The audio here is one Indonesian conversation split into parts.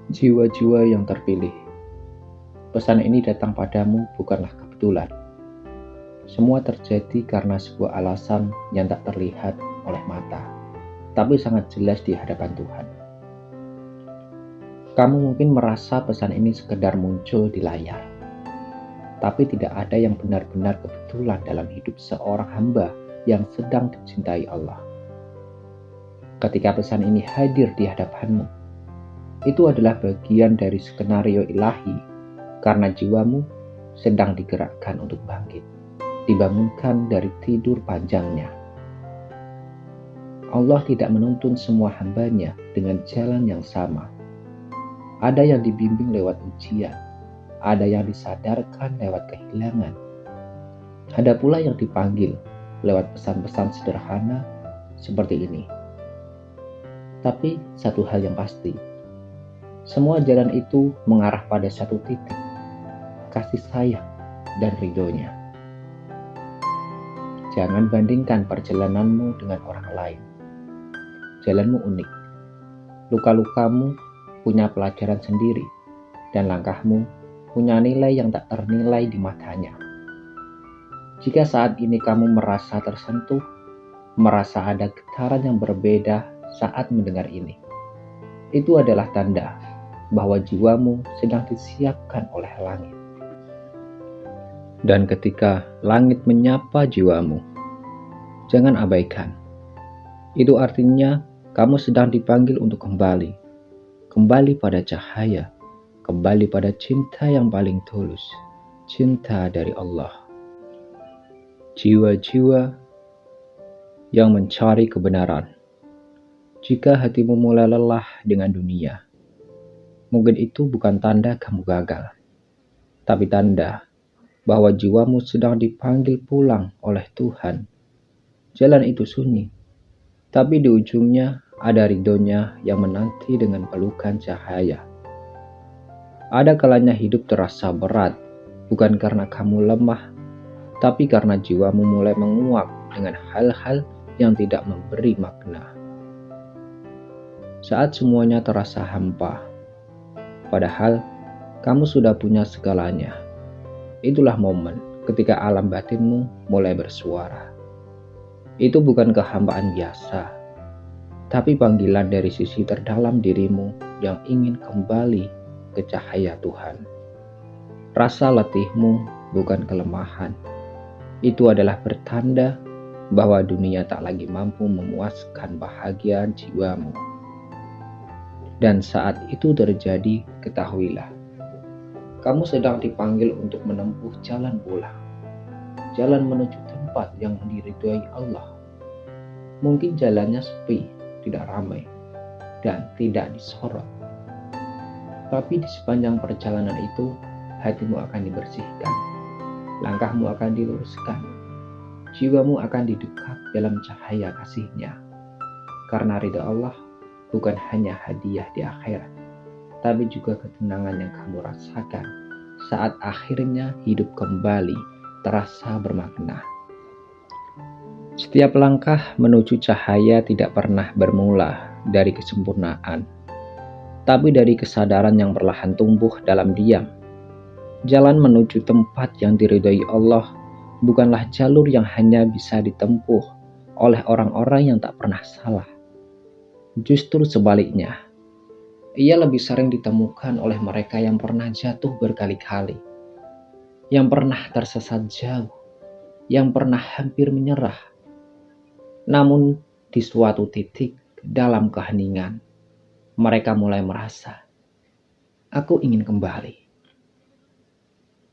Jiwa-jiwa yang terpilih, pesan ini datang padamu bukanlah kebetulan. Semua terjadi karena sebuah alasan yang tak terlihat oleh mata, tapi sangat jelas di hadapan Tuhan. Kamu mungkin merasa pesan ini sekedar muncul di layar, tapi tidak ada yang benar-benar kebetulan dalam hidup seorang hamba yang sedang dicintai Allah. Ketika pesan ini hadir di hadapanmu, itu adalah bagian dari skenario ilahi karena jiwamu sedang digerakkan untuk bangkit, dibangunkan dari tidur panjangnya. Allah tidak menuntun semua hambanya dengan jalan yang sama. Ada yang dibimbing lewat ujian, ada yang disadarkan lewat kehilangan, ada pula yang dipanggil lewat pesan-pesan sederhana seperti ini. Tapi satu hal yang pasti, semua jalan itu mengarah pada satu titik, kasih sayang dan ridhonya. Jangan bandingkan perjalananmu dengan orang lain. Jalanmu unik, luka-lukamu punya pelajaran sendiri, dan langkahmu punya nilai yang tak ternilai di matanya. Jika saat ini kamu merasa tersentuh, merasa ada getaran yang berbeda saat mendengar ini, itu adalah tanda bahwa jiwamu sedang disiapkan oleh langit. Dan ketika langit menyapa jiwamu, jangan abaikan. Itu artinya kamu sedang dipanggil untuk kembali pada cahaya, kembali pada cinta yang paling tulus, cinta dari Allah. Jiwa-jiwa yang mencari kebenaran. Jika hatimu mulai lelah dengan dunia, mungkin itu bukan tanda kamu gagal, tapi tanda bahwa jiwamu sedang dipanggil pulang oleh Tuhan. Jalan itu sunyi, tapi di ujungnya ada ridhonya yang menanti dengan pelukan cahaya. Ada kalanya hidup terasa berat, bukan karena kamu lemah, tapi karena jiwamu mulai menguap dengan hal-hal yang tidak memberi makna. Saat semuanya terasa hampa, padahal kamu sudah punya segalanya. Itulah momen ketika alam batinmu mulai bersuara. Itu bukan kehambaan biasa, tapi panggilan dari sisi terdalam dirimu yang ingin kembali ke cahaya Tuhan. Rasa letihmu bukan kelemahan. Itu adalah pertanda bahwa dunia tak lagi mampu memuaskan bahagia jiwamu. Dan saat itu terjadi, ketahuilah, kamu sedang dipanggil untuk menempuh jalan pulang, jalan menuju tempat yang diridhoi Allah. Mungkin jalannya sepi, tidak ramai, dan tidak disorot. Tapi di sepanjang perjalanan itu, hatimu akan dibersihkan, langkahmu akan diluruskan, jiwamu akan didekat dalam cahaya kasih-Nya. Karena ridha Allah bukan hanya hadiah di akhirat, tapi juga ketenangan yang kamu rasakan saat akhirnya hidup kembali terasa bermakna. Setiap langkah menuju cahaya tidak pernah bermula dari kesempurnaan, tapi dari kesadaran yang perlahan tumbuh dalam diam. Jalan menuju tempat yang diridhoi Allah bukanlah jalur yang hanya bisa ditempuh oleh orang-orang yang tak pernah salah. Justru sebaliknya, ia lebih sering ditemukan oleh mereka yang pernah jatuh berkali-kali, yang pernah tersesat jauh, yang pernah hampir menyerah. Namun di suatu titik dalam keheningan, mereka mulai merasa, aku ingin kembali.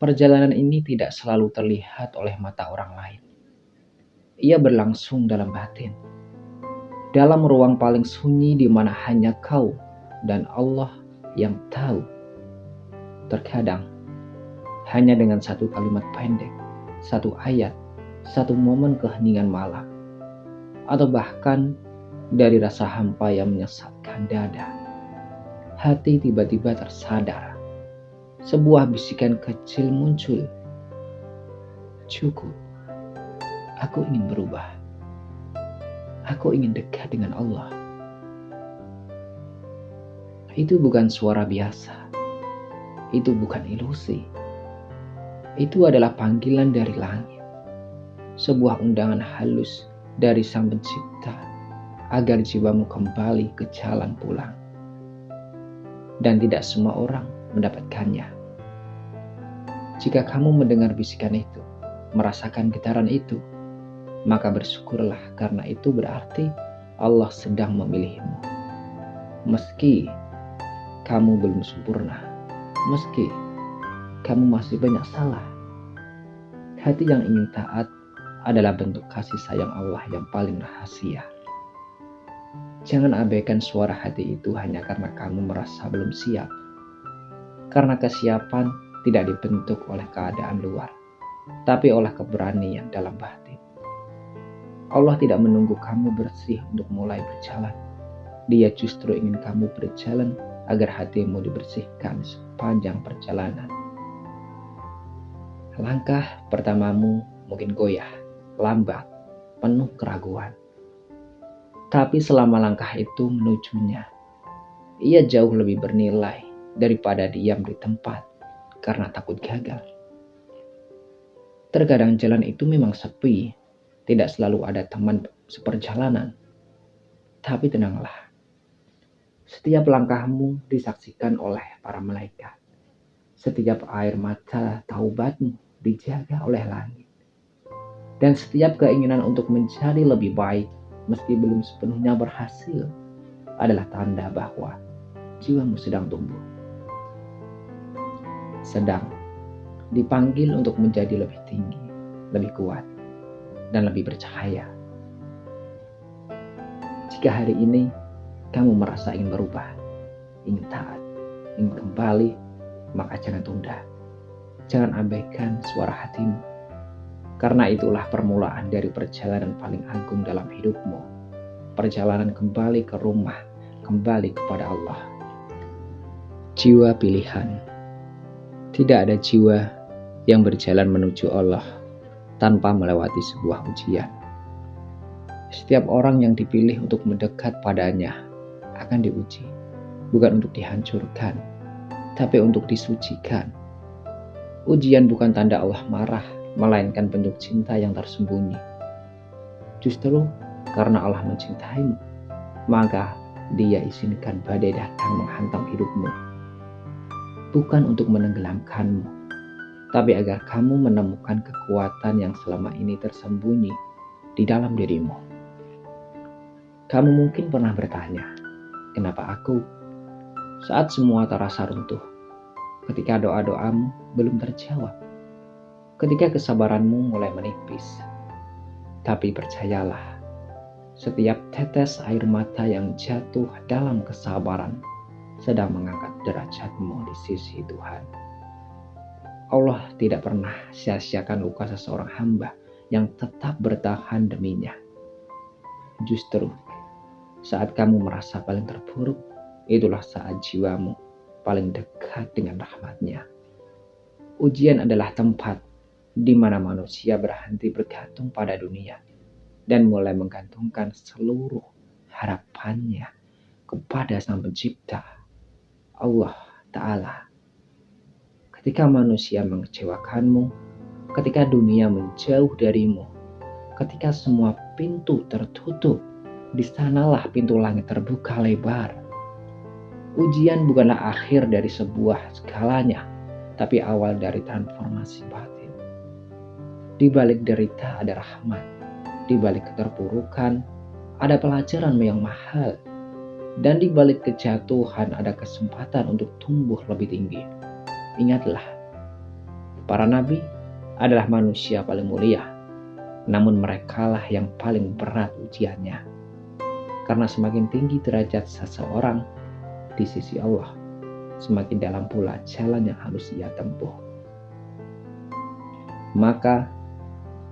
Perjalanan ini tidak selalu terlihat oleh mata orang lain. Ia berlangsung dalam batin, dalam ruang paling sunyi di mana hanya kau dan Allah yang tahu. Terkadang, hanya dengan satu kalimat pendek, satu ayat, satu momen keheningan malam, atau bahkan dari rasa hampa yang menyesatkan dada, hati tiba-tiba tersadar. Sebuah bisikan kecil muncul. Cukup, aku ingin berubah. Aku ingin dekat dengan Allah. Itu bukan suara biasa, itu bukan ilusi. Itu adalah panggilan dari langit, sebuah undangan halus dari Sang Pencipta agar jiwamu kembali ke jalan pulang. Dan tidak semua orang mendapatkannya. Jika kamu mendengar bisikan itu, merasakan getaran itu, maka bersyukurlah karena itu berarti Allah sedang memilihmu. Meski kamu belum sempurna, meski kamu masih banyak salah, hati yang ingin taat adalah bentuk kasih sayang Allah yang paling rahasia. Jangan abaikan suara hati itu hanya karena kamu merasa belum siap. Karena kesiapan tidak dibentuk oleh keadaan luar, tapi oleh keberanian dalam batin. Allah tidak menunggu kamu bersih untuk mulai berjalan. Dia justru ingin kamu berjalan agar hatimu dibersihkan sepanjang perjalanan. Langkah pertamamu mungkin goyah, lambat, penuh keraguan. Tapi selama langkah itu menujunya, ia jauh lebih bernilai daripada diam di tempat karena takut gagal. Terkadang jalan itu memang sepi, tidak selalu ada teman seperjalanan. Tapi tenanglah, setiap langkahmu disaksikan oleh para malaikat. Setiap air mata taubatmu dijaga oleh langit. Dan setiap keinginan untuk menjadi lebih baik, meski belum sepenuhnya berhasil, adalah tanda bahwa jiwamu sedang tumbuh. Sedang dipanggil untuk menjadi lebih tinggi, lebih kuat, dan lebih bercahaya. Jika hari ini kamu merasa ingin berubah, ingin taat, ingin kembali, maka jangan tunda. Jangan abaikan suara hatimu. Karena itulah permulaan dari perjalanan paling agung dalam hidupmu. Perjalanan kembali ke rumah, kembali kepada Allah. Jiwa pilihan. Tidak ada jiwa yang berjalan menuju Allah tanpa melewati sebuah ujian. Setiap orang yang dipilih untuk mendekat padanya akan diuji, bukan untuk dihancurkan, tapi untuk disucikan. Ujian bukan tanda Allah marah, melainkan bentuk cinta yang tersembunyi. Justru karena Allah mencintaimu, maka Dia izinkan badai datang menghantam hidupmu. Bukan untuk menenggelamkanmu, tapi agar kamu menemukan kekuatan yang selama ini tersembunyi di dalam dirimu. Kamu mungkin pernah bertanya, kenapa aku? Saat semua terasa runtuh, ketika doa-doamu belum terjawab, ketika kesabaranmu mulai menipis. Tapi percayalah, setiap tetes air mata yang jatuh dalam kesabaran sedang mengangkat derajatmu di sisi Tuhan. Allah tidak pernah sia-siakan luka seseorang hamba yang tetap bertahan deminya. Justru saat kamu merasa paling terpuruk, itulah saat jiwamu paling dekat dengan rahmat-Nya. Ujian adalah tempat di mana manusia berhenti bergantung pada dunia dan mulai menggantungkan seluruh harapannya kepada Sang Pencipta, Allah Ta'ala. Ketika manusia mengecewakanmu, ketika dunia menjauh darimu, ketika semua pintu tertutup, di sanalah pintu langit terbuka lebar. Ujian bukanlah akhir dari sebuah segalanya, tapi awal dari transformasi batin. Di balik derita ada rahmat, di balik keterpurukan ada pelajaran yang mahal, dan di balik kejatuhan ada kesempatan untuk tumbuh lebih tinggi. Ingatlah, para nabi adalah manusia paling mulia, namun merekalah yang paling berat ujiannya. Karena semakin tinggi derajat seseorang di sisi Allah, semakin dalam pula jalan yang harus ia tempuh. Maka,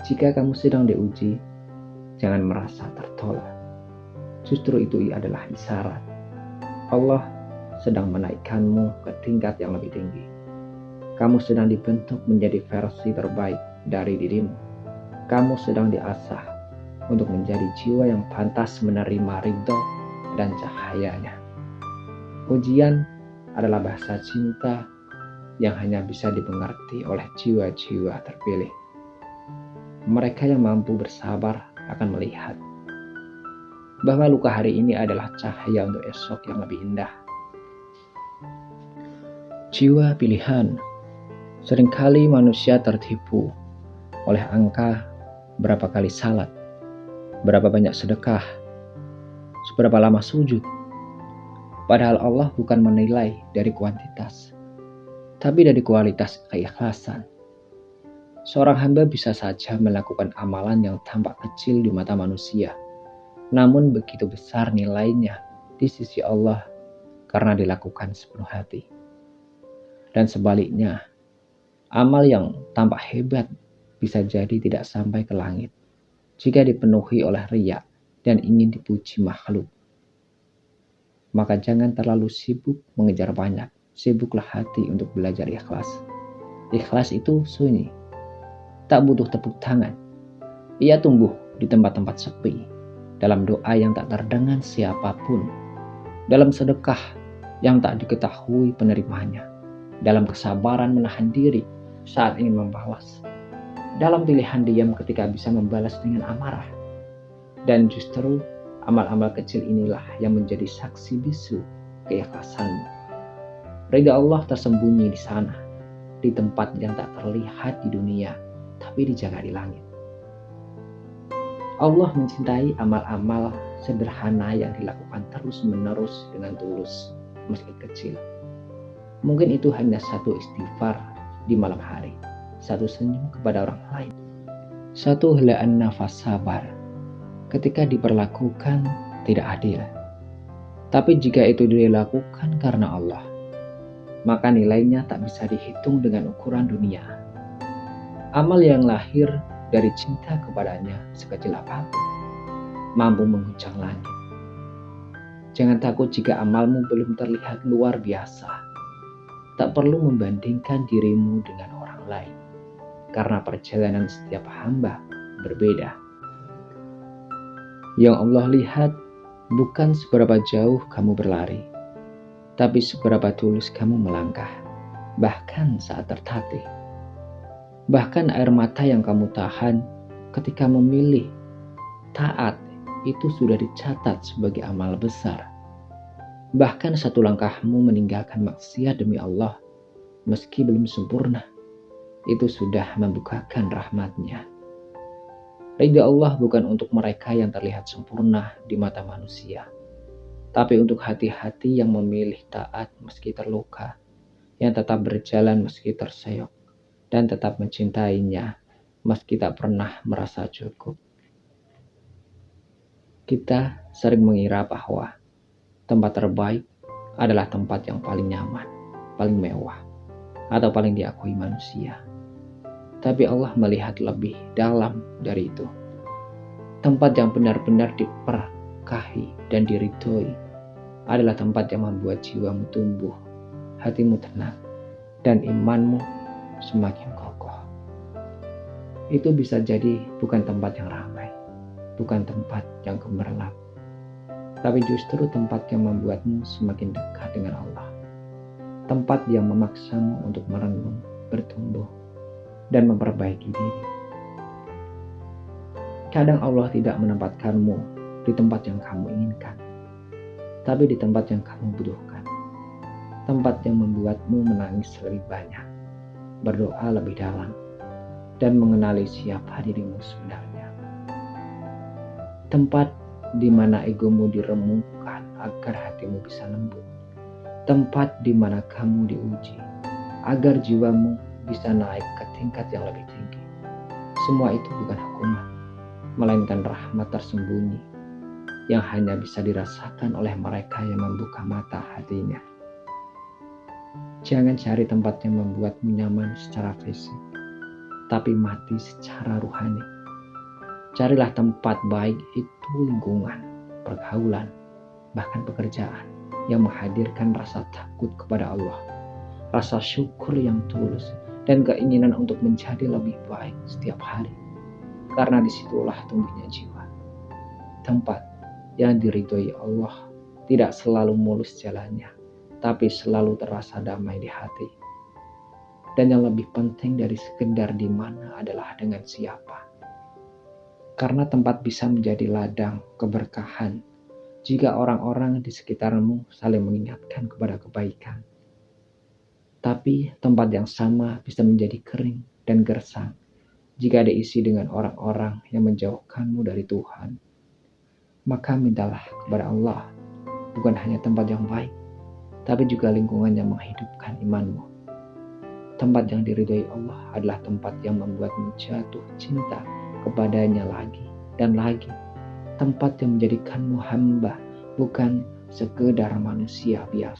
jika kamu sedang diuji, jangan merasa tertolak. Justru itu adalah isyarat Allah sedang menaikkanmu ke tingkat yang lebih tinggi. Kamu sedang dibentuk menjadi versi terbaik dari dirimu. Kamu sedang diasah untuk menjadi jiwa yang pantas menerima ridho dan cahayanya. Pujian adalah bahasa cinta yang hanya bisa dimengerti oleh jiwa-jiwa terpilih. Mereka yang mampu bersabar akan melihat bahwa luka hari ini adalah cahaya untuk esok yang lebih indah. Jiwa pilihan. Seringkali manusia tertipu oleh angka berapa kali salat, berapa banyak sedekah, seberapa lama sujud. Padahal Allah bukan menilai dari kuantitas, tapi dari kualitas keikhlasan. Seorang hamba bisa saja melakukan amalan yang tampak kecil di mata manusia, namun begitu besar nilainya di sisi Allah karena dilakukan sepenuh hati. Dan sebaliknya, amal yang tampak hebat bisa jadi tidak sampai ke langit jika dipenuhi oleh riya dan ingin dipuji makhluk. Maka jangan terlalu sibuk mengejar banyak, sibuklah hati untuk belajar ikhlas. Ikhlas itu sunyi, tak butuh tepuk tangan. Ia tumbuh di tempat-tempat sepi, dalam doa yang tak terdengar siapapun, dalam sedekah yang tak diketahui penerimanya, dalam kesabaran menahan diri saat ingin membalas, dalam pilihan diam ketika bisa membalas dengan amarah. Dan justru amal-amal kecil inilah yang menjadi saksi bisu keikhlasanmu. Ridha Allah tersembunyi di sana, di tempat yang tak terlihat di dunia, tapi dijaga di langit. Allah mencintai amal-amal sederhana yang dilakukan terus-menerus dengan tulus, meski kecil. Mungkin itu hanya satu istighfar di malam hari, satu senyum kepada orang lain, satu helaan nafas sabar ketika diperlakukan tidak adil. Tapi jika itu dilakukan karena Allah, maka nilainya tak bisa dihitung dengan ukuran dunia. Amal yang lahir dari cinta kepadanya sekecil apapun, mampu mengguncang langit. Jangan takut jika amalmu belum terlihat luar biasa. Tak perlu membandingkan dirimu dengan orang lain, karena perjalanan setiap hamba berbeda. Yang Allah lihat bukan seberapa jauh kamu berlari, tapi seberapa tulus kamu melangkah, bahkan saat tertatih. Bahkan air mata yang kamu tahan ketika memilih taat itu sudah dicatat sebagai amal besar. Bahkan satu langkahmu meninggalkan maksiat demi Allah, meski belum sempurna, itu sudah membukakan rahmat-Nya. Ridha Allah bukan untuk mereka yang terlihat sempurna di mata manusia, tapi untuk hati-hati yang memilih taat meski terluka, yang tetap berjalan meski terseok, dan tetap mencintainya meski tak pernah merasa cukup. Kita sering mengira bahwa tempat terbaik adalah tempat yang paling nyaman, paling mewah, atau paling diakui manusia. Tapi Allah melihat lebih dalam dari itu. Tempat yang benar-benar diberkahi dan diridhoi adalah tempat yang membuat jiwamu tumbuh, hatimu tenang, dan imanmu semakin kokoh. Itu bisa jadi bukan tempat yang ramai, bukan tempat yang gemerlap, tapi justru tempat yang membuatmu semakin dekat dengan Allah. Tempat yang memaksamu untuk merenung, bertumbuh, dan memperbaiki diri. Kadang Allah tidak menempatkanmu di tempat yang kamu inginkan, tapi di tempat yang kamu butuhkan. Tempat yang membuatmu menangis lebih banyak, berdoa lebih dalam, dan mengenali siapa dirimu sebenarnya. Tempat di mana egomu diremukkan agar hatimu bisa lembut. Tempat di mana kamu diuji agar jiwamu bisa naik ke tingkat yang lebih tinggi. Semua itu bukan hukuman, melainkan rahmat tersembunyi yang hanya bisa dirasakan oleh mereka yang membuka mata hatinya. Jangan cari tempat yang membuatmu nyaman secara fisik, tapi mati secara rohani. Carilah tempat baik itu lingkungan, pergaulan, bahkan pekerjaan yang menghadirkan rasa takut kepada Allah, rasa syukur yang tulus, dan keinginan untuk menjadi lebih baik setiap hari. Karena disitulah tumbuhnya jiwa. Tempat yang diridhoi Allah tidak selalu mulus jalannya, tapi selalu terasa damai di hati. Dan yang lebih penting dari sekedar di mana adalah dengan siapa. Karena tempat bisa menjadi ladang keberkahan jika orang-orang di sekitarmu saling mengingatkan kepada kebaikan. Tapi tempat yang sama bisa menjadi kering dan gersang jika diisi dengan orang-orang yang menjauhkanmu dari Tuhan. Maka mintalah kepada Allah, bukan hanya tempat yang baik, tapi juga lingkungan yang menghidupkan imanmu. Tempat yang diridhoi Allah adalah tempat yang membuatmu jatuh cinta kepadanya lagi dan lagi. Tempat yang menjadikanmu hamba, bukan sekedar manusia biasa.